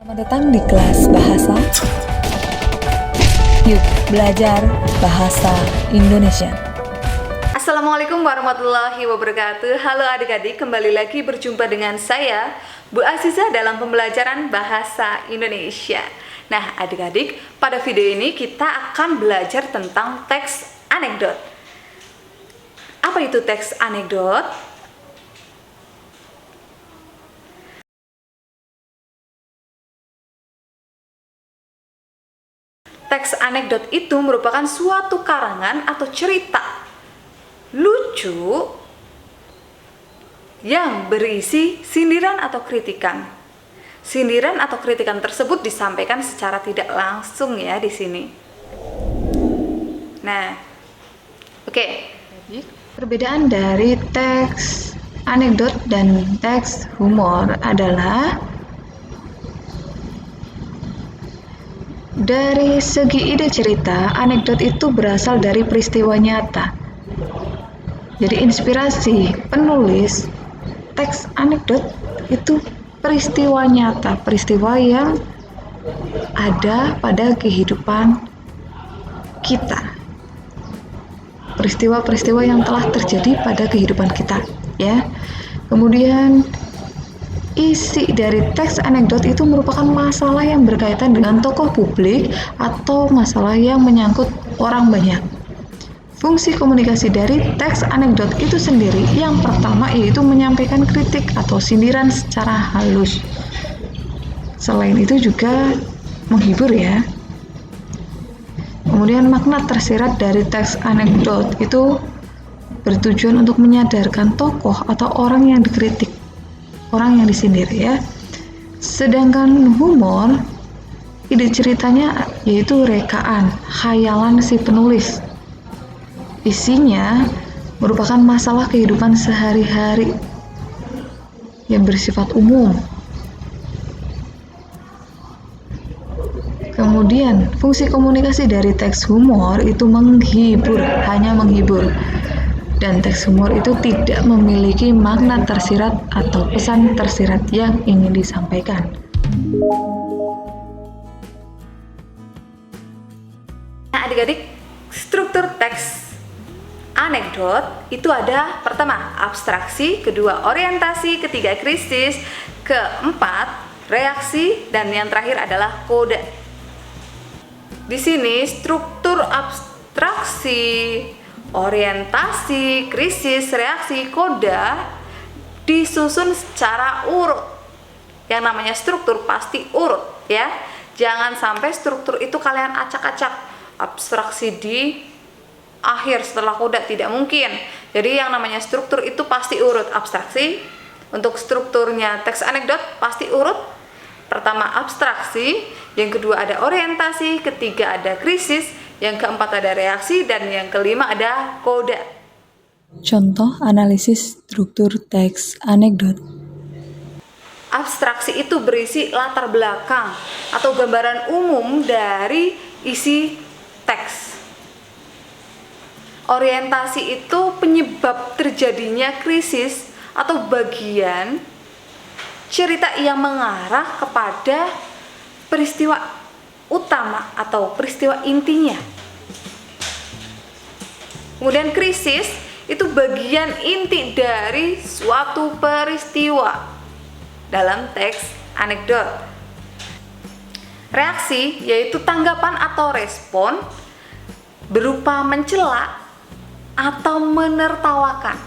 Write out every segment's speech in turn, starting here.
Selamat datang di kelas bahasa. Yuk belajar bahasa Indonesia. Assalamualaikum warahmatullahi wabarakatuh. Halo adik-adik, kembali lagi berjumpa dengan saya, Bu Aziza, dalam pembelajaran bahasa Indonesia. Nah adik-adik, pada video ini kita akan belajar tentang teks anekdot. Apa itu teks anekdot? Teks anekdot itu merupakan suatu karangan atau cerita lucu yang berisi sindiran atau kritikan. Sindiran atau kritikan tersebut disampaikan secara tidak langsung ya di sini. Nah, oke. Perbedaan dari teks anekdot dan teks humor adalah dari segi ide cerita, anekdot itu berasal dari peristiwa nyata. Jadi inspirasi penulis teks anekdot itu peristiwa nyata, peristiwa yang ada pada kehidupan kita. Peristiwa-peristiwa yang telah terjadi pada kehidupan kita, ya. Kemudian isi dari teks anekdot itu merupakan masalah yang berkaitan dengan tokoh publik atau masalah yang menyangkut orang banyak. Fungsi komunikasi dari teks anekdot itu sendiri yang pertama yaitu menyampaikan kritik atau sindiran secara halus. Selain itu juga menghibur ya. Kemudian makna tersirat dari teks anekdot itu bertujuan untuk menyadarkan tokoh atau orang yang dikritik, orang yang disindir ya. Sedangkan humor, ide ceritanya yaitu rekaan, khayalan si penulis. Isinya merupakan masalah kehidupan sehari-hari yang bersifat umum. Kemudian, fungsi komunikasi dari teks humor itu menghibur, hanya menghibur. Dan teks humor itu tidak memiliki makna tersirat atau pesan tersirat yang ingin disampaikan. Nah adik-adik, struktur teks anekdot itu ada pertama abstraksi, kedua orientasi, ketiga krisis, keempat reaksi, dan yang terakhir adalah kode. Di sini struktur abstraksi, orientasi, krisis, reaksi, koda disusun secara urut. Yang namanya struktur pasti urut ya. Jangan sampai struktur itu kalian acak-acak. Abstraksi di akhir setelah koda, tidak mungkin. Jadi yang namanya struktur itu pasti urut. Abstraksi, untuk strukturnya teks anekdot pasti urut. Pertama abstraksi, yang kedua ada orientasi, ketiga ada krisis, yang keempat ada reaksi, dan yang kelima ada koda. Contoh analisis struktur teks anekdot. Abstraksi itu berisi latar belakang atau gambaran umum dari isi teks. Orientasi itu penyebab terjadinya krisis atau bagian cerita yang mengarah kepada peristiwa utama atau peristiwa intinya. Kemudian krisis itu bagian inti dari suatu peristiwa dalam teks anekdot. Reaksi yaitu tanggapan atau respon berupa mencela atau menertawakan.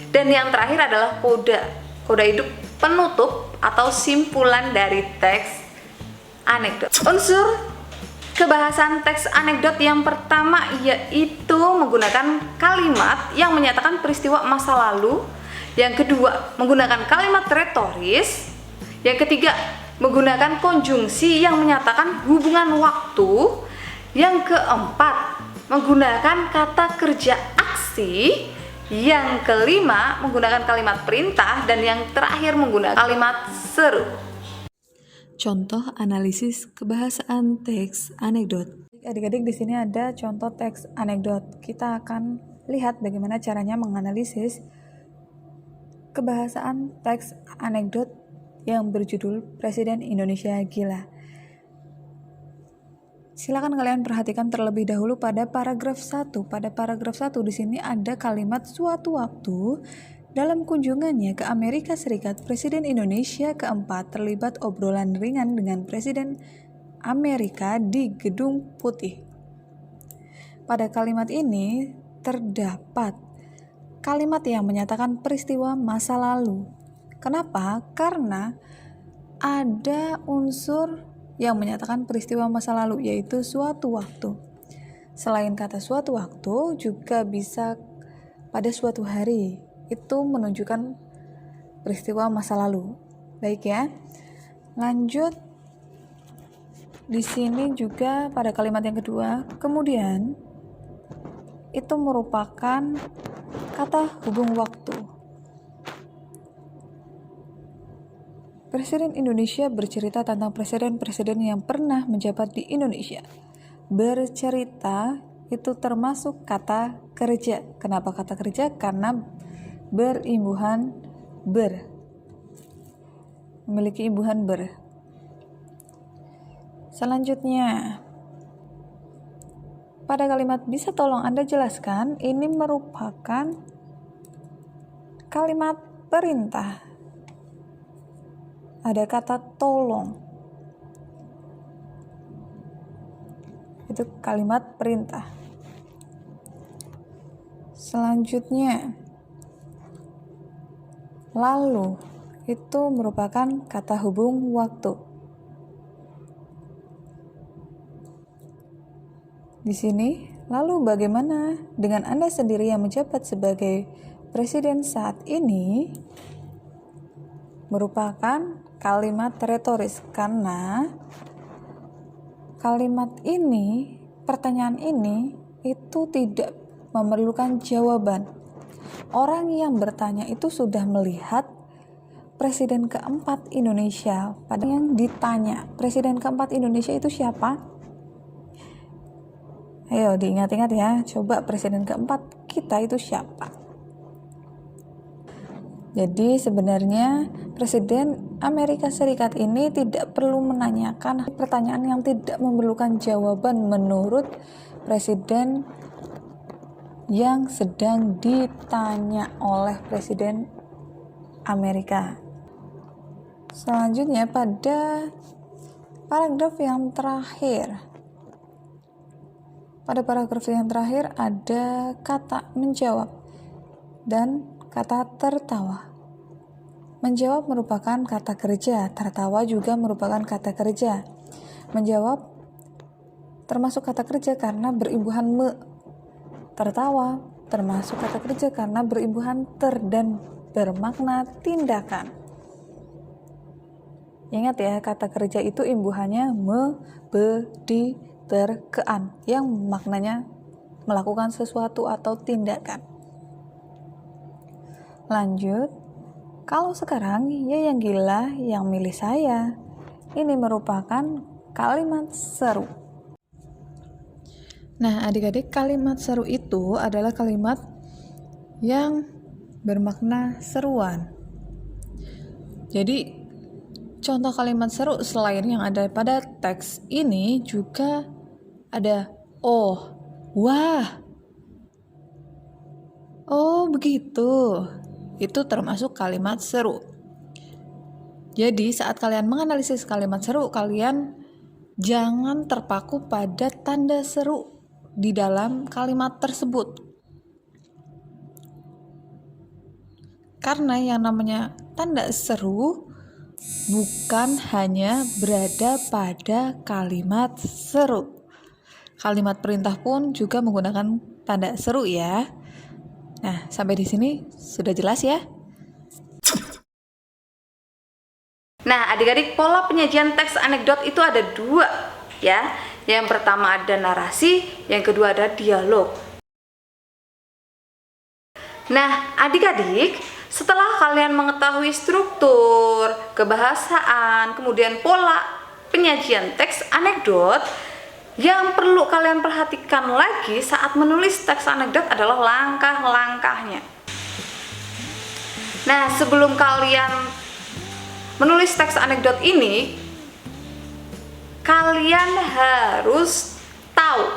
Dan yang terakhir adalah koda. Koda itu penutup atau simpulan dari teks anekdot. Unsur kebahasan teks anekdot yang pertama yaitu menggunakan kalimat yang menyatakan peristiwa masa lalu. Yang kedua, menggunakan kalimat retoris. Yang ketiga, menggunakan konjungsi yang menyatakan hubungan waktu. Yang keempat, menggunakan kata kerja aksi. Yang kelima, menggunakan kalimat perintah. Dan yang terakhir, menggunakan kalimat seru. Contoh analisis kebahasaan teks anekdot. Adik-adik, di sini ada contoh teks anekdot. Kita akan lihat bagaimana caranya menganalisis kebahasaan teks anekdot yang berjudul Presiden Indonesia Gila. Silakan kalian perhatikan terlebih dahulu pada paragraf 1. Pada paragraf 1 di sini ada kalimat suatu waktu dalam kunjungannya ke Amerika Serikat, Presiden Indonesia keempat terlibat obrolan ringan dengan Presiden Amerika di Gedung Putih. Pada kalimat ini terdapat kalimat yang menyatakan peristiwa masa lalu. Kenapa? Karena ada unsur yang menyatakan peristiwa masa lalu, yaitu suatu waktu. Selain kata suatu waktu, juga bisa pada suatu hari. Itu menunjukkan peristiwa masa lalu. Baik ya. Lanjut. Di sini juga pada kalimat yang kedua, kemudian itu merupakan kata hubung waktu. Presiden Indonesia bercerita tentang presiden-presiden yang pernah menjabat di Indonesia. Bercerita itu termasuk kata kerja. Kenapa kata kerja? Karena berimbuhan ber. Memiliki imbuhan ber. Selanjutnya, pada kalimat bisa tolong Anda jelaskan, ini merupakan kalimat perintah. Ada kata tolong. Itu kalimat perintah. Selanjutnya, lalu itu merupakan kata hubung waktu. Di sini, lalu bagaimana dengan Anda sendiri yang menjabat sebagai presiden saat ini? Merupakan kalimat retoris, karena kalimat ini, pertanyaan ini itu tidak memerlukan jawaban. Orang yang bertanya itu sudah melihat presiden keempat Indonesia. Pada yang ditanya, presiden keempat Indonesia itu siapa? Ayo diingat-ingat ya, coba presiden keempat kita itu siapa? Jadi sebenarnya Presiden Amerika Serikat ini tidak perlu menanyakan pertanyaan yang tidak memerlukan jawaban menurut Presiden yang sedang ditanya oleh Presiden Amerika. Selanjutnya pada paragraf yang terakhir. Pada paragraf yang terakhir ada kata menjawab dan kata tertawa. Menjawab merupakan kata kerja, tertawa juga merupakan kata kerja. Menjawab termasuk kata kerja karena berimbuhan me. Tertawa termasuk kata kerja karena berimbuhan ter dan bermakna tindakan. Ingat ya, kata kerja itu imbuhannya me, be, di, ter, ke, an, yang maknanya melakukan sesuatu atau tindakan. Lanjut, kalau sekarang ya yang gila yang milih saya. Ini merupakan kalimat seru. Nah, adik-adik, kalimat seru itu adalah kalimat yang bermakna seruan. Jadi, contoh kalimat seru selain yang ada pada teks ini juga ada oh, wah, oh begitu. Itu termasuk kalimat seru. Jadi saat kalian menganalisis kalimat seru, kalian jangan terpaku pada tanda seru di dalam kalimat tersebut. Karena yang namanya tanda seru bukan hanya berada pada kalimat seru. Kalimat perintah pun juga menggunakan tanda seru ya. Nah, sampai di sini sudah jelas ya? Nah, adik-adik, pola penyajian teks anekdot itu ada dua ya. Yang pertama ada narasi, yang kedua ada dialog. Nah, adik-adik, setelah kalian mengetahui struktur, kebahasaan, kemudian pola penyajian teks anekdot, yang perlu kalian perhatikan lagi saat menulis teks anekdot adalah langkah-langkahnya. Nah, sebelum kalian menulis teks anekdot ini, kalian harus tahu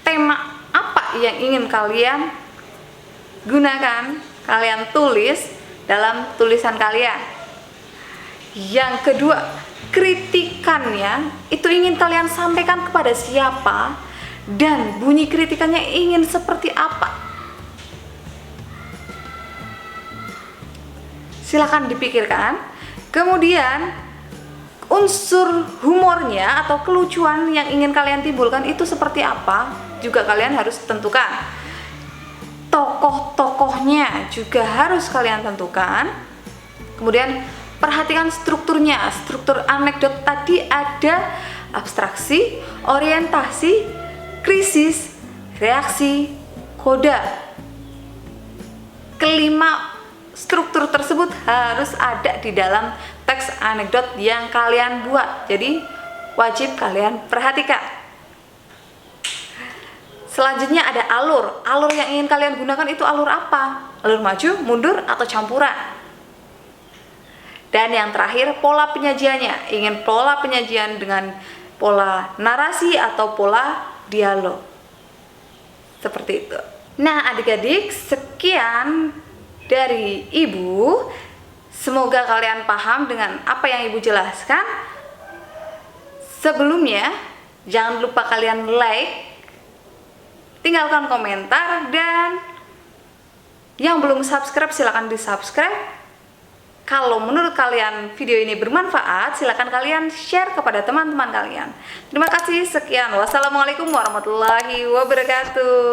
tema apa yang ingin kalian gunakan, kalian tulis dalam tulisan kalian. Yang kedua, kritikannya itu ingin kalian sampaikan kepada siapa dan bunyi kritikannya ingin seperti apa. Silakan dipikirkan. Kemudian unsur humornya atau kelucuan yang ingin kalian timbulkan itu seperti apa juga kalian harus tentukan. Tokoh-tokohnya juga harus kalian tentukan. Kemudian perhatikan strukturnya. Struktur anekdot tadi ada abstraksi, orientasi, krisis, reaksi, koda. Kelima struktur tersebut harus ada di dalam teks anekdot yang kalian buat. Jadi wajib kalian perhatikan. Selanjutnya ada alur. Alur yang ingin kalian gunakan itu alur apa? Alur maju, mundur, atau campuran? Dan yang terakhir, pola penyajiannya. Ingin pola penyajian dengan pola narasi atau pola dialog. Seperti itu. Nah, adik-adik, sekian dari Ibu. Semoga kalian paham dengan apa yang Ibu jelaskan. Sebelumnya, jangan lupa kalian like, tinggalkan komentar, dan yang belum subscribe silahkan di subscribe. Kalau menurut kalian video ini bermanfaat, silahkan kalian share kepada teman-teman kalian. Terima kasih, sekian. Wassalamualaikum warahmatullahi wabarakatuh.